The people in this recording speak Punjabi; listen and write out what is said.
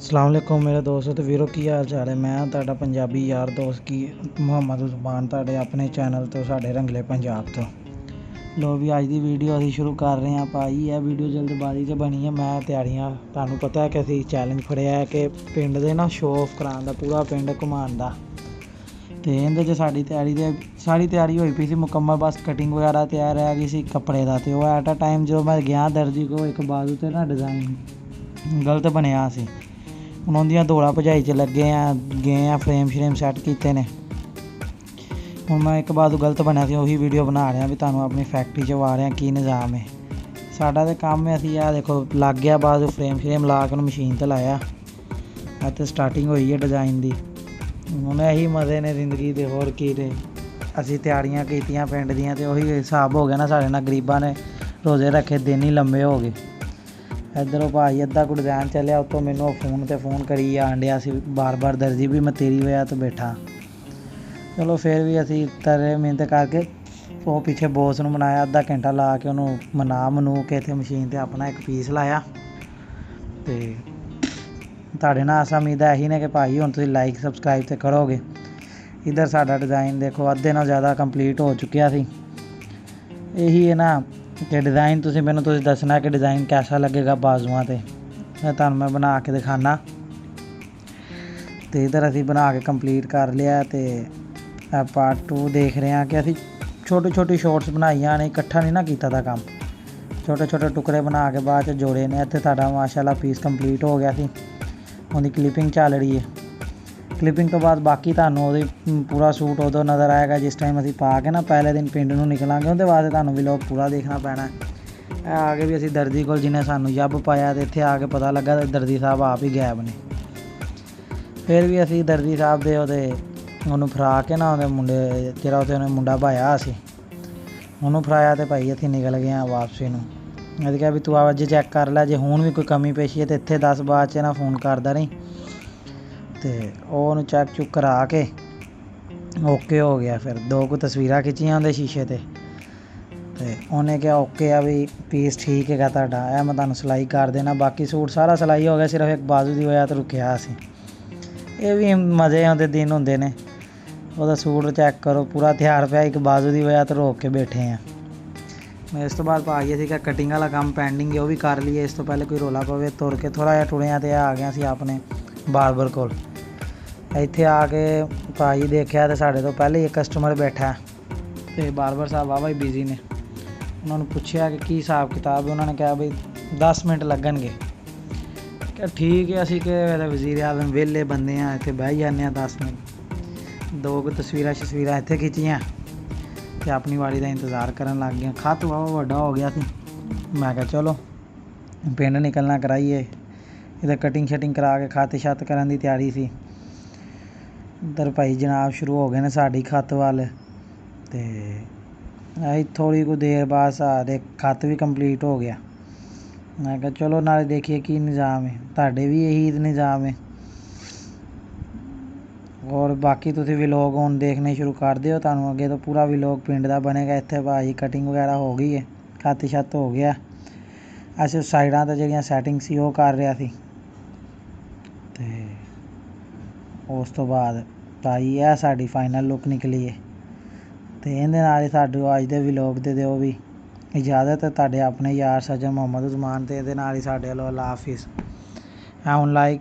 अस्सलाम वालेकुम मेरे दोस्त ते वीरो की हाल चाल है। मैं तुहाडा पंजाबी यार दोस्त की मुहम्मद उस्मान तुहाडे अपने चैनल तो साडे रंगले पंजाब तो लो भी अज की वीडियो असीं शुरू कर रहे हैं भाई। यह वीडियो जल्दबाजी च बनी है। मैं तैयारियां तुहानूं पता है कि असीं चैलेंज फड़िया है कि पिंड दे ना शो ऑफ कराउण दा, पूरा पिंड घुमाउण दा। ते इहदे च साडी तैयारी होई पई सी मुकम्मल, बस कटिंग वगैरह तैयार रह गई सी कपड़े दा। ते ओह एट अ टाइम जो मैं गया दर्जी को, एक बाजू ते ना डिज़ाइन गलत बनिया सी। ਹੁਣ ਉਹਦੀਆਂ ਦੌੜਾ ਭਜਾਈ 'ਚ ਲੱਗੇ ਆ, ਗਏ ਆ ਫਰੇਮ ਸ਼ਰੇਮ ਸੈੱਟ ਕੀਤੇ ਨੇ। ਹੁਣ ਮੈਂ ਇੱਕ ਬਾਅਦ ਗਲਤ ਬਣਿਆ ਸੀ, ਉਹੀ ਵੀਡੀਓ ਬਣਾ ਰਿਹਾ ਵੀ ਤੁਹਾਨੂੰ ਆਪਣੀ ਫੈਕਟਰੀ 'ਚ ਵਾ ਰਿਹਾ ਕੀ ਨਿਜ਼ਾਮ ਹੈ ਸਾਡਾ। ਤਾਂ ਕੰਮ ਹੈ ਅਸੀਂ ਆਹ ਦੇਖੋ ਲੱਗ ਗਿਆ ਬਾਅਦ ਫਰੇਮ ਸ਼ਰੇਮ ਲਾ ਕੇ ਉਹਨੂੰ ਮਸ਼ੀਨ 'ਤੇ ਲਾਇਆ ਅਤੇ ਸਟਾਰਟਿੰਗ ਹੋਈ ਹੈ ਡਿਜ਼ਾਈਨ ਦੀ। ਹੁਣ ਇਹੀ ਮਜ਼ੇ ਨੇ ਜ਼ਿੰਦਗੀ ਦੇ, ਹੋਰ ਕੀ ਨੇ। ਅਸੀਂ ਤਿਆਰੀਆਂ ਕੀਤੀਆਂ ਪਿੰਡ ਦੀਆਂ ਅਤੇ ਉਹੀ ਹਿਸਾਬ ਹੋ ਗਿਆ ਨਾ ਸਾਡੇ ਨਾਲ। ਗਰੀਬਾਂ ਨੇ ਰੋਜ਼ੇ ਰੱਖੇ, ਦਿਨ ਹੀ ਲੰਬੇ ਹੋ ਗਏ। ਇੱਧਰੋਂ ਭਾਈ ਅੱਧਾ ਕੁ ਡਿਜ਼ਾਈਨ ਚੱਲਿਆ, ਉੱਤੋਂ ਮੈਨੂੰ ਫੋਨ 'ਤੇ ਫੋਨ ਕਰੀ ਜਾਣ ਡਿਆ ਸੀ ਬਾਰ ਦਰਜੀ ਵੀ ਮੈਂ ਤੇਰੀ ਵਜ੍ਹਾ ਤੋਂ ਬੈਠਾ। ਚਲੋ ਫਿਰ ਵੀ ਅਸੀਂ ਤਰੇ ਮਿਹਨਤ ਕਰਕੇ ਉਹ ਪਿੱਛੇ ਬੋਸ ਨੂੰ ਮਨਾਇਆ, ਅੱਧਾ ਘੰਟਾ ਲਾ ਕੇ ਉਹਨੂੰ ਮਨੂ ਕੇ ਇੱਥੇ ਮਸ਼ੀਨ 'ਤੇ ਆਪਣਾ ਇੱਕ ਪੀਸ ਲਾਇਆ। ਅਤੇ ਤੁਹਾਡੇ ਨਾਲ ਆਸਾਂ ਉਮੀਦਾਂ ਇਹੀ ਨੇ ਕਿ ਭਾਈ ਹੁਣ ਤੁਸੀਂ ਲਾਈਕ ਸਬਸਕ੍ਰਾਈਬ ਤਾਂ ਕਰੋਗੇ। ਇੱਧਰ ਸਾਡਾ ਡਿਜ਼ਾਈਨ ਦੇਖੋ ਅੱਧੇ ਨਾਲ ਜ਼ਿਆਦਾ ਕੰਪਲੀਟ ਹੋ ਚੁੱਕਿਆ ਸੀ। ਇਹੀ ਹੈ ਨਾ ਕਿ ਡਿਜ਼ਾਈਨ ਤੁਸੀਂ ਦੱਸਣਾ ਕਿ ਡਿਜ਼ਾਈਨ ਕੈਸਾ ਲੱਗੇਗਾ ਬਾਜ਼ੂਆਂ 'ਤੇ। ਤੁਹਾਨੂੰ ਮੈਂ ਬਣਾ ਕੇ ਦਿਖਾਉਣਾ। ਅਤੇ ਇੱਧਰ ਅਸੀਂ ਬਣਾ ਕੇ ਕੰਪਲੀਟ ਕਰ ਲਿਆ। ਅਤੇ ਪਾਰਟ 2 ਦੇਖ ਰਹੇ ਹਾਂ ਕਿ ਅਸੀਂ ਛੋਟੀ ਸ਼ੋਰਟਸ ਬਣਾਈਆਂ ਨੇ, ਇਕੱਠਾ ਨਹੀਂ ਨਾ ਕੀਤਾ ਦਾ ਕੰਮ। ਛੋਟੇ ਟੁਕੜੇ ਬਣਾ ਕੇ ਬਾਅਦ 'ਚ ਜੋੜੇ ਨੇ। ਇੱਥੇ ਸਾਡਾ ਮਾਸ਼ਾਅੱਲਾ ਪੀਸ ਕੰਪਲੀਟ ਹੋ ਗਿਆ ਸੀ। ਉਹਦੀ ਕਲਿੱਪਿੰਗ ਚੱਲ ਰਹੀ ਹੈ। ਕਲਿੱਪਿੰਗ ਤੋਂ ਬਾਅਦ ਬਾਕੀ ਤੁਹਾਨੂੰ ਉਹਦੀ ਪੂਰਾ ਸੂਟ ਉਦੋਂ ਨਜ਼ਰ ਆਏਗਾ ਜਿਸ ਟਾਈਮ ਅਸੀਂ ਪਾ ਕੇ ਨਾ ਪਹਿਲੇ ਦਿਨ ਪਿੰਡ ਨੂੰ ਨਿਕਲਾਂਗੇ। ਉਹਦੇ ਬਾਅਦ ਤੁਹਾਨੂੰ ਵੀ ਲੋਕ ਪੂਰਾ ਦੇਖਣਾ ਪੈਣਾ। ਇਹ ਆ ਕੇ ਵੀ ਅਸੀਂ ਦਰਜੀ ਕੋਲ ਜਿਹਨੇ ਸਾਨੂੰ ਜੱਬ ਪਾਇਆ, ਅਤੇ ਇੱਥੇ ਆ ਕੇ ਪਤਾ ਲੱਗਾ ਦਰਜੀ ਸਾਹਿਬ ਆਪ ਹੀ ਗਾਇਬ ਨੇ। ਫਿਰ ਵੀ ਅਸੀਂ ਦਰਜੀ ਸਾਹਿਬ ਦੇ ਉਹਨੂੰ ਫੜਾ ਕੇ ਨਾ ਉਹਦੇ ਮੁੰਡੇ ਜਿਹੜਾ ਉਹਨੇ ਮੁੰਡਾ ਭਾਇਆ ਸੀ ਉਹਨੂੰ ਫੜਾਇਆ। ਅਤੇ ਭਾਈ ਅਸੀਂ ਨਿਕਲ ਗਏ ਹਾਂ ਵਾਪਸੀ ਨੂੰ। ਅਸੀਂ ਕਿਹਾ ਵੀ ਤੂੰ ਅੱਜ ਚੈੱਕ ਕਰ ਲੈ, ਜੇ ਹੁਣ ਵੀ ਕੋਈ ਕਮੀ ਪੇਸ਼ੀ ਹੈ ਤਾਂ ਇੱਥੇ ਦੱਸ, ਬਾਅਦ 'ਚ ਨਾ ਫੋਨ ਕਰਦਾ ਨਹੀਂ। ਅਤੇ ਉਹਨੂੰ ਚੈੱਕ ਚੁੱਕ ਕਰਾ ਕੇ ਓਕੇ ਹੋ ਗਿਆ। ਫਿਰ 2 ਕੁ ਤਸਵੀਰਾਂ ਖਿੱਚੀਆਂ ਉਹਦੇ ਸ਼ੀਸ਼ੇ 'ਤੇ ਅਤੇ ਉਹਨੇ ਕਿਹਾ ਓਕੇ ਆ ਵੀ ਪੀਸ ਠੀਕ ਹੈਗਾ ਤੁਹਾਡਾ, ਇਹ ਮੈਂ ਤੁਹਾਨੂੰ ਸਿਲਾਈ ਕਰ ਦੇਣਾ। ਬਾਕੀ ਸੂਟ ਸਾਰਾ ਸਿਲਾਈ ਹੋ ਗਿਆ, ਸਿਰਫ ਇੱਕ ਬਾਜ਼ੂ ਦੀ ਵਜ੍ਹਾ ਤੋਂ ਰੁਕਿਆ ਸੀ। ਇਹ ਵੀ ਮਜ਼ੇ ਆਉਂਦੇ ਦਿਨ ਹੁੰਦੇ ਨੇ। ਉਹਦਾ ਸੂਟ ਚੈੱਕ ਕਰੋ ਪੂਰਾ ਤਿਆਰ ਪਿਆ, ਇੱਕ ਬਾਜ਼ੂ ਦੀ ਵਜ੍ਹਾ ਤੋਂ ਰੋਕ ਕੇ ਬੈਠੇ ਹਾਂ। ਇਸ ਤੋਂ ਬਾਅਦ ਭਾਜੀ ਅਸੀਂ ਕਿਹਾ ਕਟਿੰਗ ਵਾਲਾ ਕੰਮ ਪੈਂਡਿੰਗ ਹੈ, ਉਹ ਵੀ ਕਰ ਲਈਏ ਇਸ ਤੋਂ ਪਹਿਲੇ ਕੋਈ ਰੌਲਾ ਪਵੇ। ਤੁਰ ਕੇ ਥੋੜ੍ਹਾ ਜਿਹਾ ਟੁਰਿਆ ਅਤੇ ਆ ਗਿਆ ਸੀ ਆਪਣੇ ਬਾਰਬਰ ਕੋਲ। ਇੱਥੇ ਆ ਕੇ ਭਾਜੀ ਦੇਖਿਆ ਅਤੇ ਸਾਡੇ ਤੋਂ ਪਹਿਲੇ ਹੀ ਇੱਕ ਕਸਟਮਰ ਬੈਠਾ ਅਤੇ ਬਾਰਬਰ ਸਾਹਿਬ ਵਾਹਵਾ ਹੀ ਬਿਜ਼ੀ ਨੇ। ਉਹਨਾਂ ਨੂੰ ਪੁੱਛਿਆ ਕਿ ਕੀ ਹਿਸਾਬ ਕਿਤਾਬ ਹੈ। ਉਹਨਾਂ ਨੇ ਕਿਹਾ ਬਈ 10 ਮਿੰਟ ਲੱਗਣਗੇ। ਕਿਹਾ ਠੀਕ ਹੈ। ਅਸੀਂ ਕਿ ਵਜ਼ੀਰ ਆਜ਼ਮ ਵਿਹਲੇ ਬੰਦੇ ਹਾਂ, ਇੱਥੇ ਬਹਿ ਜਾਂਦੇ ਹਾਂ 10 ਮਿੰਟ। 2 ਕੁ ਤਸਵੀਰਾਂ ਇੱਥੇ ਖਿੱਚੀਆਂ ਅਤੇ ਆਪਣੀ ਵਾਰੀ ਦਾ ਇੰਤਜ਼ਾਰ ਕਰਨ ਲੱਗ ਗਏ। ਖੱਤ ਵਾਹਵਾ ਵੱਡਾ ਹੋ ਗਿਆ ਸੀ। ਮੈਂ ਕਿਹਾ ਚਲੋ ਪਿੰਡ ਨਿਕਲਣਾ ਕਰਾਈਏ। ਇਹਦਾ ਕਟਿੰਗ ਸ਼ਟਿੰਗ ਕਰਾ ਕੇ ਖੱਤ ਕਰਨ ਦੀ ਤਿਆਰੀ ਸੀ। ਇੱਧਰ ਭਾਈ ਜਨਾਬ ਸ਼ੁਰੂ ਹੋ ਗਏ ਨੇ ਸਾਡੀ ਖੱਤ ਵੱਲ। ਅਤੇ ਅਸੀਂ ਥੋੜ੍ਹੀ ਕੁ ਦੇਰ ਬਾਅਦ ਸਾਡੇ ਖੱਤ ਵੀ ਕੰਪਲੀਟ ਹੋ ਗਿਆ। ਮੈਂ ਕਿਹਾ ਚਲੋ ਨਾਲੇ ਦੇਖੀਏ ਕੀ ਨਿਜ਼ਾਮ ਹੈ, ਤੁਹਾਡੇ ਵੀ ਇਹੀ ਨਿਜ਼ਾਮ ਹੈ। ਔਰ ਬਾਕੀ ਤੁਸੀਂ ਵਲੋਗ ਹੁਣ ਦੇਖਣੇ ਸ਼ੁਰੂ ਕਰ ਦਿਓ, ਤੁਹਾਨੂੰ ਅੱਗੇ ਤੋਂ ਪੂਰਾ ਵਲੋਗ ਪਿੰਡ ਦਾ ਬਣੇਗਾ। ਇੱਥੇ ਭਾਈ ਕਟਿੰਗ ਵਗੈਰਾ ਹੋ ਗਈ ਹੈ, ਖੱਤ ਹੋ ਗਿਆ। ਅਸੀਂ ਸਾਈਡਾਂ 'ਤੇ ਜਿਹੜੀਆਂ ਸੈਟਿੰਗ ਸੀ ਉਹ ਕਰ ਰਿਹਾ ਸੀ। ਅਤੇ ਉਸ ਤੋਂ ਬਾਅਦ ਭਾਈ ਇਹ ਸਾਡੀ ਫਾਈਨਲ ਲੁੱਕ ਨਿਕਲੀ ਹੈ। ਅਤੇ ਇਹਦੇ ਨਾਲ ਹੀ ਸਾਨੂੰ ਅੱਜ ਦੇ ਵਲੋਗ ਦੇ ਦਿਓ ਵੀ ਇਜਾਜ਼ਤ। ਤੁਹਾਡੇ ਆਪਣੇ ਯਾਰ ਸੱਜਣ ਮੁਹੰਮਦ ਉਸਮਾਨ। ਅਤੇ ਇਹਦੇ ਨਾਲ ਹੀ ਸਾਡੇ ਵੱਲੋਂ ਅੱਲਾ ਹਾਫਿਜ਼। ਹੁਣ ਲਾਈਕ